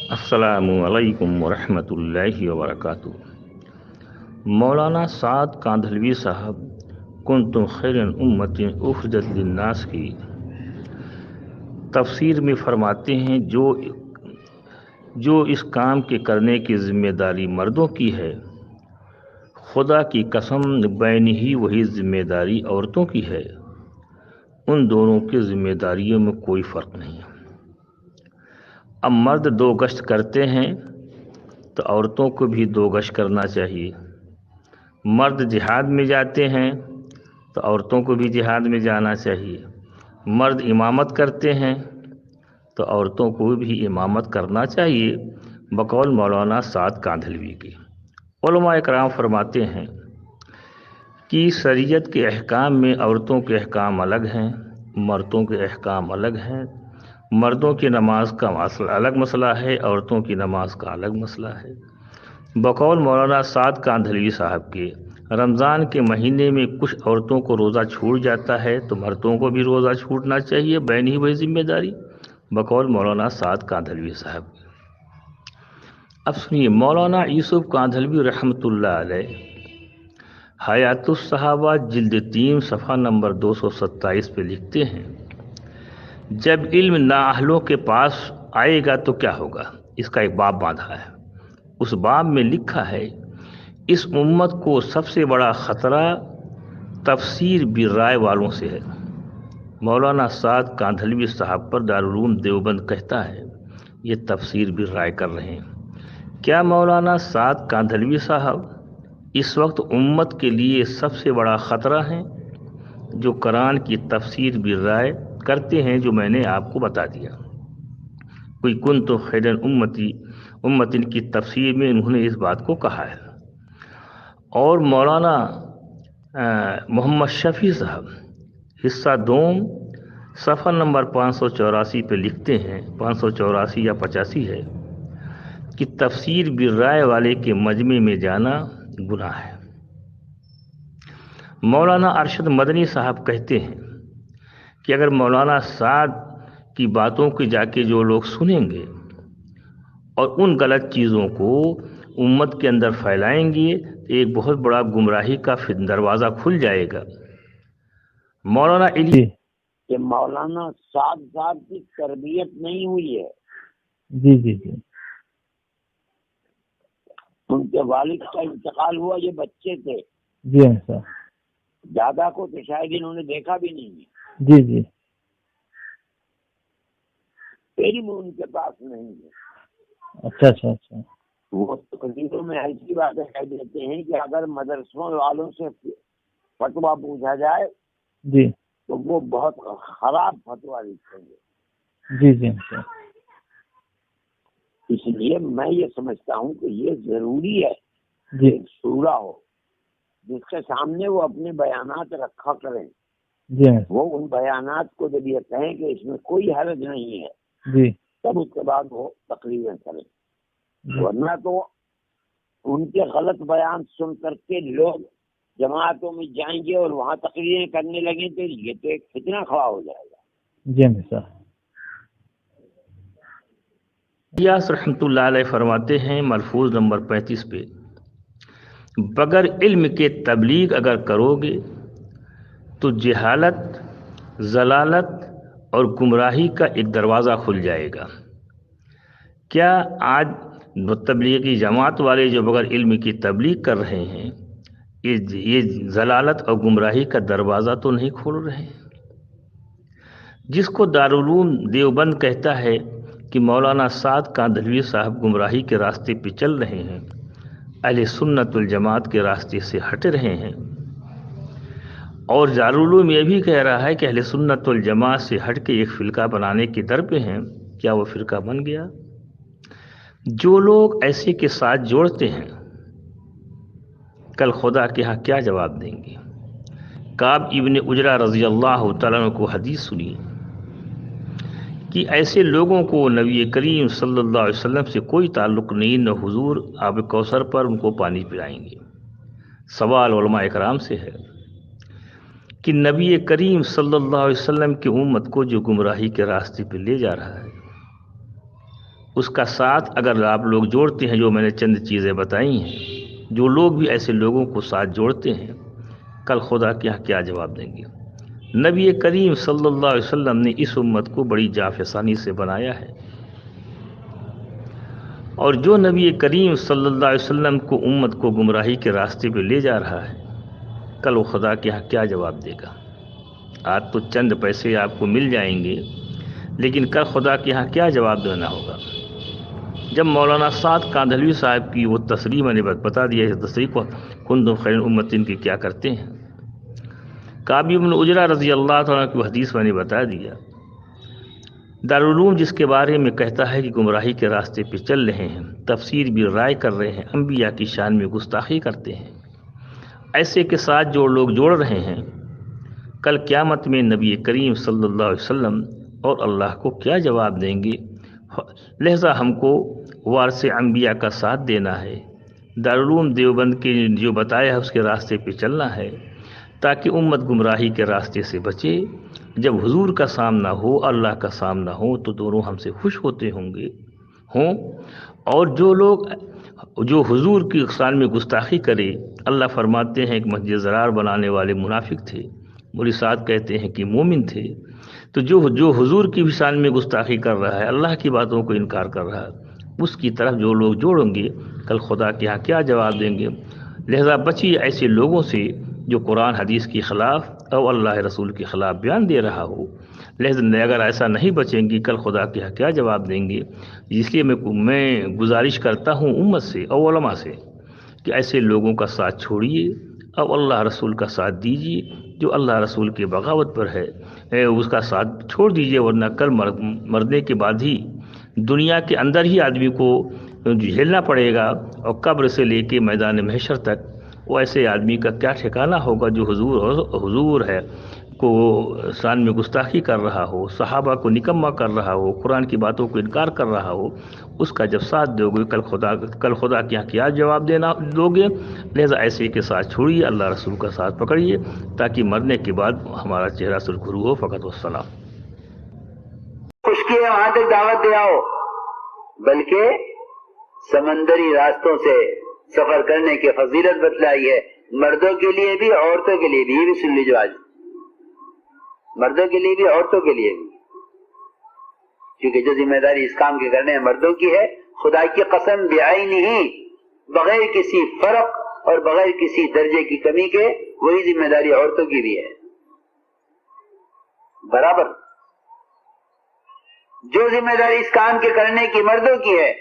السلام علیکم ورحمۃ اللہ وبرکاتہ۔ مولانا سعد کاندھلوی صاحب کنتم خیر امت اخرجت للناس کی تفسیر میں فرماتے ہیں جو اس کام کے کرنے کی ذمہ داری مردوں کی ہے، خدا کی قسم بین ہی وہی ذمہ داری عورتوں کی ہے۔ ان دونوں کی ذمہ داریوں میں کوئی فرق نہیں۔ اب مرد 2 گشت کرتے ہیں تو عورتوں کو بھی 2 گشت کرنا چاہیے۔ مرد جہاد میں جاتے ہیں تو عورتوں کو بھی جہاد میں جانا چاہیے۔ مرد امامت کرتے ہیں تو عورتوں کو بھی امامت کرنا چاہیے، بقول مولانا سعد کاندھلوی کی۔ علماء کرام فرماتے ہیں کہ شریعت کے احکام میں عورتوں کے احکام الگ ہیں، مردوں کے احکام الگ ہیں۔ مردوں کی نماز کا الگ مسئلہ ہے، عورتوں کی نماز کا الگ مسئلہ ہے۔ بقول مولانا سعد کاندھلوی صاحب کے رمضان کے مہینے میں کچھ عورتوں کو روزہ چھوٹ جاتا ہے تو مردوں کو بھی روزہ چھوٹنا چاہیے، بین ہی وہی ذمہ داری، بقول مولانا سعد کاندھلوی صاحب۔ اب سنیے، مولانا یوسف کاندھلوی رحمۃ اللہ علیہ حیات الصحابہ جلد 3 صفحہ نمبر 227 پہ لکھتے ہیں، جب علم نااہلوں کے پاس آئے گا تو کیا ہوگا؟ اس کا ایک باب باندھا ہے۔ اس باب میں لکھا ہے، اس امت کو سب سے بڑا خطرہ تفسیر بالرائے والوں سے ہے۔ مولانا سعد کاندھلوی صاحب پر دارالعلوم دیوبند کہتا ہے یہ تفسیر بالرائے کر رہے ہیں۔ کیا مولانا سعد کاندھلوی صاحب اس وقت امت کے لیے سب سے بڑا خطرہ ہیں، جو قرآن کی تفسیر بالرائے کرتے ہیں، جو میں نے آپ کو بتا دیا؟ کوئی کن تو خیر امت کی تفسیر میں انہوں نے اس بات کو کہا ہے۔ اور مولانا محمد شفیع صاحب حصہ دوم صفحہ نمبر 584 پہ لکھتے ہیں، 584 یا 85 ہے، کہ تفسیر بالرائے والے کے مجمع میں جانا گناہ ہے۔ مولانا ارشد مدنی صاحب کہتے ہیں کہ اگر مولانا سعد کی باتوں کو جا کے جو لوگ سنیں گے اور ان غلط چیزوں کو امت کے اندر پھیلائیں گے تو ایک بہت بڑا گمراہی کا دروازہ کھل جائے گا۔ مولانا کہ مولانا سعد صاحب کی تربیت نہیں ہوئی ہے۔ جی جی جی ان کے والد کا انتقال ہوا، یہ بچے تھے، جی ہاں سر، دادا کو تو شاید انہوں نے دیکھا بھی نہیں ہے، جی جی علم ان کے پاس نہیں ہے۔ اچھا اچھا اچھا وہ تقریروں میں ایسی باتیں کہہ دیتے ہیں کہ اگر مدرسوں والوں سے فتویٰ پوچھا جائے جی تو وہ بہت خراب فتویٰ لکھیں گے۔ جی جی سر، اس لیے میں یہ سمجھتا ہوں کہ یہ ضروری ہے جی کہ شورا ہو جس کے سامنے وہ اپنے بیانات رکھا کریں۔ جی ہاں وہ ان بیانات کو جب یہ کہیں کہ اس میں کوئی حرج نہیں ہے جی تب اس کے بعد وہ تقریریں کریں، جی ورنہ تو ان کے غلط بیان سن کر کے لوگ جماعتوں میں جائیں گے اور وہاں تقریریں کرنے لگیں تو یہ تو ایک فتنہ کھڑا ہو جائے گا۔ جی ہاں سر، یاس رحمۃ اللہ علیہ فرماتے ہیں ملفوظ نمبر 35 پہ، بغیر علم کے تبلیغ اگر کرو گے تو جہالت، ضلالت اور گمراہی کا ایک دروازہ کھل جائے گا۔ کیا آج تبلیغی جماعت والے جو بغیر علم کی تبلیغ کر رہے ہیں یہ ضلالت اور گمراہی کا دروازہ تو نہیں کھول رہے ہیں؟ جس کو دارالعلوم دیوبند کہتا ہے کہ مولانا سعد کاندھلوی صاحب گمراہی کے راستے پہ چل رہے ہیں، اہل سنت الجماعت کے راستے سے ہٹ رہے ہیں، اور دارالعلوم یہ بھی کہہ رہا ہے کہ اہل سنت الجماعت سے ہٹ کے ایک فرقہ بنانے کی در پہ ہیں، کیا وہ فرقہ بن گیا؟ جو لوگ ایسے کے ساتھ جوڑتے ہیں کل خدا کے ہاں کیا جواب دیں گے؟ کعب ابن عجرہ رضی اللہ تعالیٰ عنہ کو حدیث سنی کہ ایسے لوگوں کو نبی کریم صلی اللہ علیہ وسلم سے کوئی تعلق نہیں، نہ حضور آب کوثر پر ان کو پانی پلائیں گے۔ سوال علماء اکرام سے ہے کہ نبی کریم صلی اللہ علیہ وسلم کی امت کو جو گمراہی کے راستے پہ لے جا رہا ہے اس کا ساتھ اگر آپ لوگ جوڑتے ہیں، جو میں نے چند چیزیں بتائی ہیں، جو لوگ بھی ایسے لوگوں کو ساتھ جوڑتے ہیں، کل خدا کے یہاں کیا جواب دیں گے؟ نبی کریم صلی اللہ علیہ وسلم نے اس امت کو بڑی جافسانی سے بنایا ہے، اور جو نبی کریم صلی اللہ علیہ وسلم کو امت کو گمراہی کے راستے پہ لے جا رہا ہے، کل وہ خدا کے یہاں کیا جواب دے گا؟ آج تو چند پیسے آپ کو مل جائیں گے، لیکن کل خدا کے یہاں کیا جواب دینا ہوگا؟ جب مولانا سعد کاندھلوی صاحب کی وہ تصریح میں نے بتا دیا، اس تصریح کو کنتم خیر امۃ کی کیا کرتے ہیں، کعب بن عجرہ رضی اللہ تعالیٰ کی حدیث میں نے بتا دیا۔ دارالعلوم جس کے بارے میں کہتا ہے کہ گمراہی کے راستے پہ چل رہے ہیں، تفسیر بھی رائے کر رہے ہیں، انبیاء کی شان میں گستاخی کرتے ہیں، ایسے کے ساتھ جو لوگ جوڑ رہے ہیں، کل قیامت میں نبی کریم صلی اللہ علیہ وسلم اور اللہ کو کیا جواب دیں گے؟ لہذا ہم کو وارث انبیاء کا ساتھ دینا ہے، دارالعلوم دیوبند کے جو بتایا ہے اس کے راستے پہ چلنا ہے، تاکہ امت گمراہی کے راستے سے بچے۔ جب حضور کا سامنا ہو، اللہ کا سامنا ہو، تو دونوں ہم سے خوش ہوتے ہوں، اور جو لوگ جو حضور کی شان میں گستاخی کرے، اللہ فرماتے ہیں ایک مسجد زرار بنانے والے منافق تھے، مولی سعد کہتے ہیں کہ مومن تھے، تو جو حضور کی بھی شان میں گستاخی کر رہا ہے، اللہ کی باتوں کو انکار کر رہا ہے، اس کی طرف جو لوگ جوڑیں گے، کل خدا کے ہاں کیا جواب دیں گے؟ لہذا بچیے ایسے لوگوں سے جو قرآن حدیث کے خلاف اور اللہ رسول کے خلاف بیان دے رہا ہو۔ لہذا اگر ایسا نہیں بچیں گی، کل خدا کے کیا جواب دیں گے؟ اس لیے میں گزارش کرتا ہوں امت سے اور علماء سے کہ ایسے لوگوں کا ساتھ چھوڑیے اور اللہ رسول کا ساتھ دیجیے، جو اللہ رسول کے بغاوت پر ہے اس کا ساتھ چھوڑ دیجیے، ورنہ کل مرنے کے بعد ہی دنیا کے اندر ہی آدمی کو جھیلنا پڑے گا، اور قبر سے لے کے میدان محشر تک وہ ایسے آدمی کا کیا ٹھکانہ ہوگا جو حضور ہے کو شان میں گستاخی کر رہا ہو، صحابہ کو نکمہ کر رہا ہو، قرآن کی باتوں کو انکار کر رہا ہو، اس کا جب ساتھ دو گے، کل خدا کے یہاں کیا جواب دو گے؟ لہذا ایسے کے ساتھ چھوڑیے، اللہ رسول کا ساتھ پکڑیے، تاکہ مرنے کے بعد ہمارا چہرہ سرخرو ہو۔ فقط والسلام۔ خشکی ہے وہاں تک دعوت دے آؤ، بلکہ سمندری راستوں سے سفر کرنے کی فضیلت بتلائی ہے، مردوں کے لیے بھی عورتوں کے لیے بھی۔ یہ بھی سن لیجیے، آج مردوں کے لیے بھی عورتوں کے لیے بھی، کیونکہ جو ذمہ داری اس کام کے کرنے مردوں کی ہے، خدا کی قسم بعینہ، بغیر کسی فرق اور بغیر کسی درجے کی کمی کے، وہی ذمہ داری عورتوں کی بھی ہے برابر۔ جو ذمہ داری اس کام کے کرنے کی مردوں کی ہے،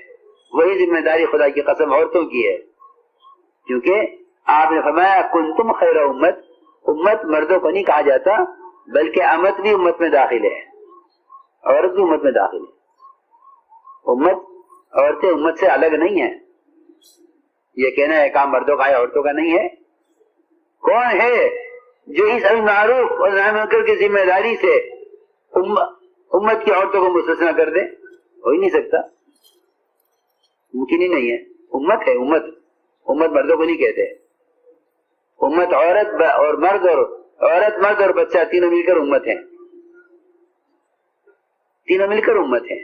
وہی ذمہ داری خدا کی قسم عورتوں کی ہے، کیونکہ آپ نے فرمایا کنتم خیر امت۔ امت مردوں کو نہیں کہا جاتا، بلکہ امت بھی امت میں داخل ہے، عورت بھی امت میں داخل ہے۔ امت، عورتیں امت سے الگ نہیں ہیں۔ یہ کہنا ہے کام مردوں کا ہے عورتوں کا نہیں ہے۔ کون ہے جو اس المعروف اور نہی منکر کی ذمہ داری سے امت کی عورتوں کو مستثنی کر دے؟ ہو ہی نہیں سکتا، ممکن ہی نہیں ہے۔ امت ہے، امت مردوں کو نہیں کہتے۔ امت عورت اور مرد، اور عورت مرد اور بچہ تینوں مل کر امت ہیں، تینوں مل کر امت ہیں۔